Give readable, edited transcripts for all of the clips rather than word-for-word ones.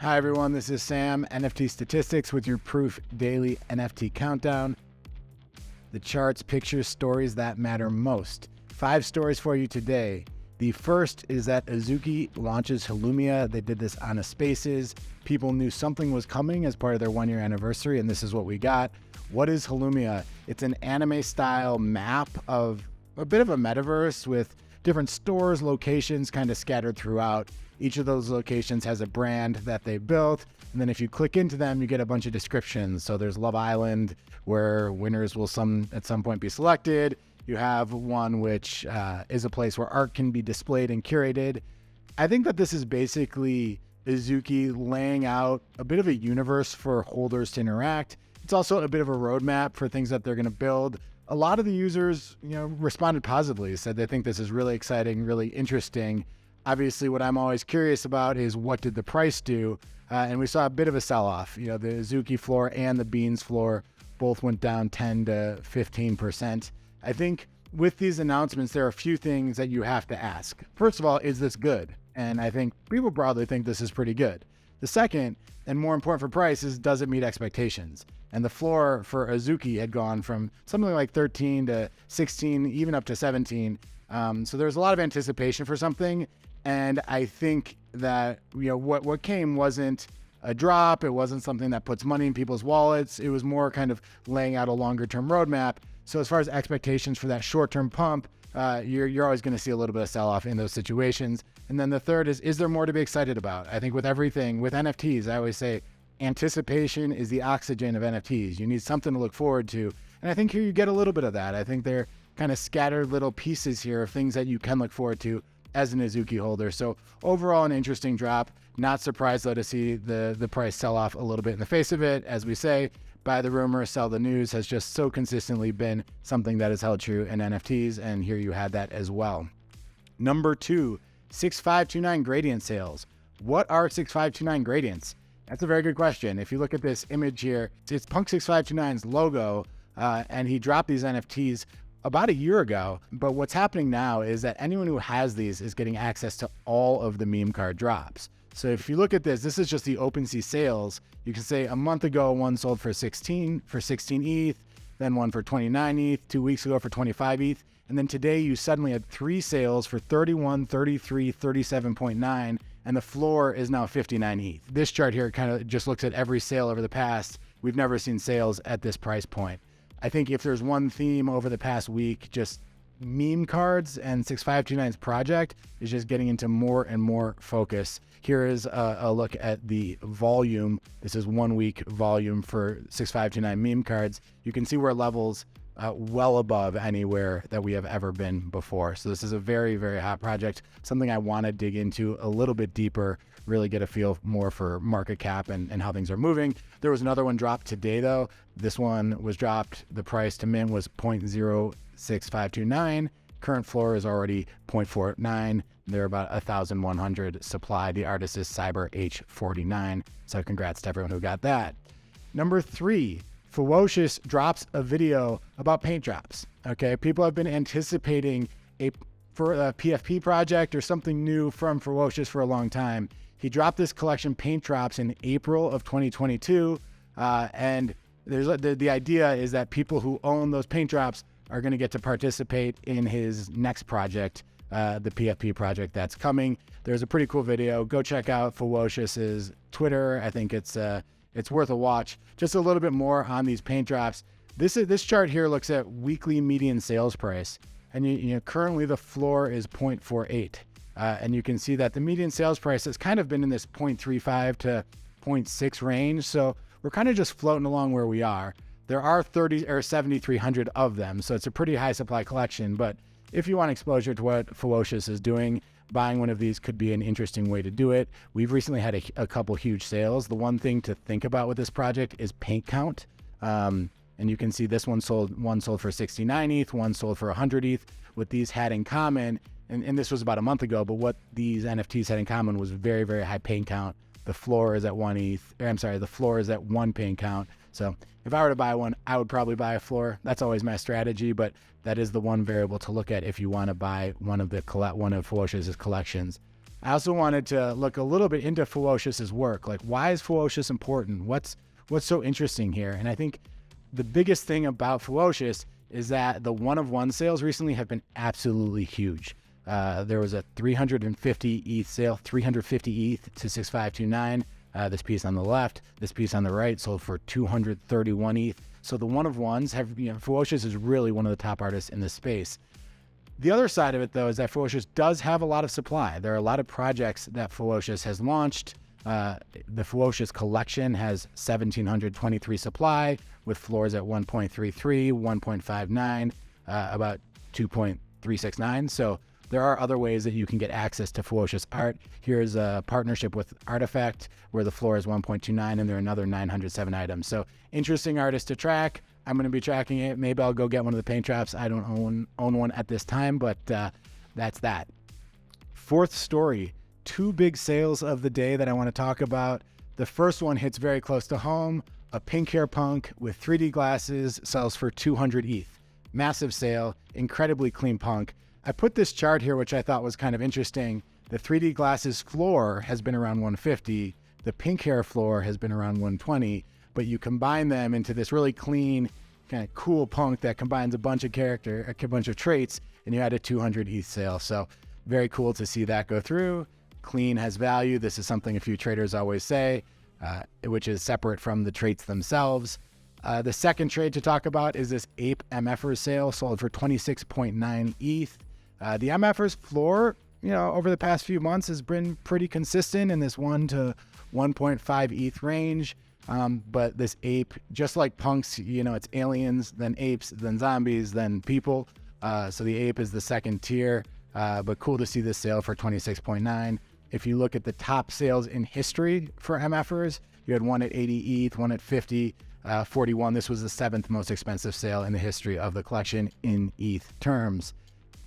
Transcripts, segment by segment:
Hi everyone, this is Sam, NFT Statistics with your Proof Daily NFT Countdown. The charts, pictures, stories that matter most. 5 stories for you today. The first is that Azuki launches Hilumia. They did this on a Spaces. People knew something was coming as part of their 1-year anniversary, and this is what we got. What is Hilumia? It's an anime-style map of a bit of a metaverse with different stores, locations kind of scattered throughout. Each of those locations has a brand that they built, and then if you click into them, you get a bunch of descriptions. So there's Love Island, where winners will at some point be selected. You have one which is a place where art can be displayed and curated. I think that this is basically Azuki laying out a bit of a universe for holders to interact. It's also a bit of a roadmap for things that they're going to build. A lot of the users, responded positively, said they think this is really exciting, really interesting. Obviously, what I'm always curious about is what did the price do? And we saw a bit of a sell-off. The Azuki floor and the Beans floor both went down 10 to 15%. I think with these announcements, there are a few things that you have to ask. First of all, is this good? And I think people broadly think this is pretty good. The second, and more important for price, is does it meet expectations? And the floor for Azuki had gone from something like 13 to 16, even up to 17. So there's a lot of anticipation for something. And I think that, what came wasn't a drop. It wasn't something that puts money in people's wallets. It was more kind of laying out a longer term roadmap. So as far as expectations for that short term pump, you're always going to see a little bit of sell off in those situations. And then the third is there more to be excited about? I think with everything, with NFTs, I always say anticipation is the oxygen of NFTs. You need something to look forward to. And I think here you get a little bit of that. I think they're kind of scattered little pieces here of things that you can look forward to as an Azuki holder. So overall, an interesting drop. Not surprised though to see the price sell off a little bit in the face of it. As we say, buy the rumor, sell the news has just so consistently been something that has held true in NFTs. And here you had that as well. Number 2, 6529 gradient sales. What are 6529 gradients? That's a very good question. If you look at this image here, it's Punk 6529's logo, and he dropped these NFTs about a year ago. But what's happening now is that anyone who has these is getting access to all of the meme card drops. So if you look at this is just the OpenSea sales. You can say a month ago, one sold for 16 ETH, then one for 29 ETH, 2 weeks ago for 25 ETH. And then today you suddenly had 3 sales for 31, 33, 37.9, and the floor is now 59 ETH. This chart here kind of just looks at every sale over the past. We've never seen sales at this price point. I think if there's one theme over the past week, just meme cards and 6529's project is just getting into more and more focus. Here is a look at the volume. This is 1 week volume for 6529 meme cards. You can see we're levels well above anywhere that we have ever been before. So this is a very, very hot project, something I want to dig into a little bit deeper, really get a feel more for market cap and how things are moving. There was another one dropped today though. This one was dropped. The price to mint was 0.06529. Current floor is already 0.49. They're about 1,100 supply. The artist is Cyber H49. So congrats to everyone who got that. Number 3, Fewocious drops a video about paint drops. Okay, people have been anticipating for a PFP project or something new from Fewocious for a long time. He dropped this collection paint drops in April of 2022, and there's the idea is that people who own those paint drops are going to get to participate in his next project, the PFP project that's coming. There's a pretty cool video. Go check out Fewocious's Twitter. I think it's worth a watch. Just a little bit more on these paint drops. This chart here looks at weekly median sales price, and currently the floor is 0.48, and you can see that the median sales price has kind of been in this 0.35 to 0.6 range. So we're kind of just floating along where we are. There are 7,300 of them, so it's a pretty high supply collection. But if you want exposure to what Fewocious is doing, buying one of these could be an interesting way to do it. We've recently had a couple huge sales. The one thing to think about with this project is paint count. And you can see this one sold for 69 ETH, one sold for 100 ETH. What these had in common, and this was about a month ago, but what these NFTs had in common was very, very high paint count. The floor is at 1 ETH, the floor is at 1 paint count. So if I were to buy one, I would probably buy a floor. That's always my strategy, but that is the one variable to look at if you want to buy one of Fewocious's collections. I also wanted to look a little bit into Fewocious's work. Like, why is Fewocious important? What's so interesting here? And I think the biggest thing about Fewocious is that the one-of-one sales recently have been absolutely huge. There was a 350 ETH sale, 350 ETH to 6529. This piece on the left, this piece on the right sold for 231 ETH. So the one-of-ones have, Fewocious is really one of the top artists in this space. The other side of it, though, is that Fewocious does have a lot of supply. There are a lot of projects that Fewocious has launched. The Fewocious collection has 1,723 supply, with floors at 1.33, 1.59, about 2.369. So there are other ways that you can get access to Fewocious art. Here's a partnership with Artifact, where the floor is 1.29, and there are another 907 items. So interesting artist to track. I'm going to be tracking it. Maybe I'll go get one of the paint traps. I don't own one at this time, but that's that. Fourth story, two big sales of the day that I want to talk about. The first one hits very close to home. A pink hair punk with 3D glasses sells for 200 ETH. Massive sale, incredibly clean punk. I put this chart here, which I thought was kind of interesting. The 3D glasses floor has been around 150. The pink hair floor has been around 120, but you combine them into this really clean, kind of cool punk that combines a bunch of traits, and you had a 200 ETH sale. So very cool to see that go through. Clean has value. This is something a few traders always say, which is separate from the traits themselves. The second trade to talk about is this Ape MFers sale, sold for 26.9 ETH. The MFers floor, over the past few months has been pretty consistent in this 1 to 1.5 ETH range. But this ape, just like punks, it's aliens, then apes, then zombies, then people. So the ape is the second tier, but cool to see this sale for 26.9. If you look at the top sales in history for MFers, you had one at 80 ETH, one at 50, 41. This was the seventh most expensive sale in the history of the collection in ETH terms.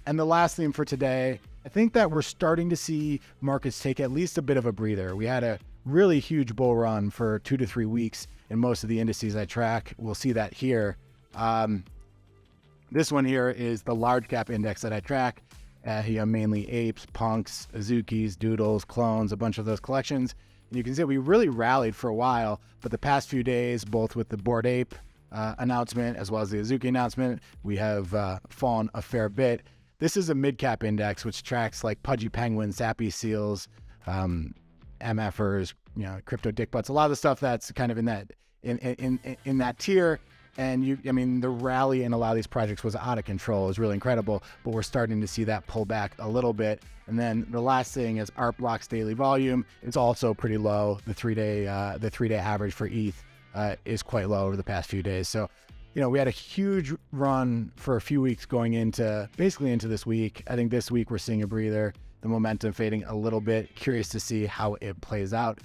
And the last theme for today, I think that we're starting to see markets take at least a bit of a breather. We had a really huge bull run for 2 to 3 weeks in most of the indices I track. We'll see that here. This one here is the large cap index that I track. Mainly apes, punks, Azukis, doodles, clones, a bunch of those collections. And you can see we really rallied for a while, but the past few days, both with the Bored Ape announcement as well as the Azuki announcement, we have fallen a fair bit. This is a mid-cap index, which tracks like Pudgy Penguins, Sappy Seals, MFers, crypto dick butts, a lot of the stuff that's kind of in that tier. And the rally in a lot of these projects was out of control. It was really incredible, but we're starting to see that pull back a little bit. And then the last thing is Art Block's daily volume. It's also pretty low. The three-day average for ETH is quite low over the past few days. So, we had a huge run for a few weeks going into this week. I think this week we're seeing a breather, the momentum fading a little bit. Curious to see how it plays out.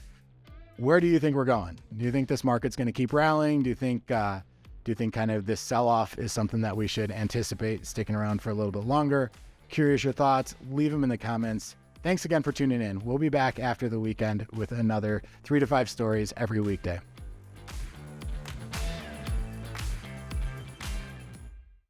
Where do you think we're going? Do you think this market's going to keep rallying? Do you think kind of this sell-off is something that we should anticipate sticking around for a little bit longer? Curious your thoughts. Leave them in the comments. Thanks again for tuning in. We'll be back after the weekend with another 3 to 5 stories every weekday.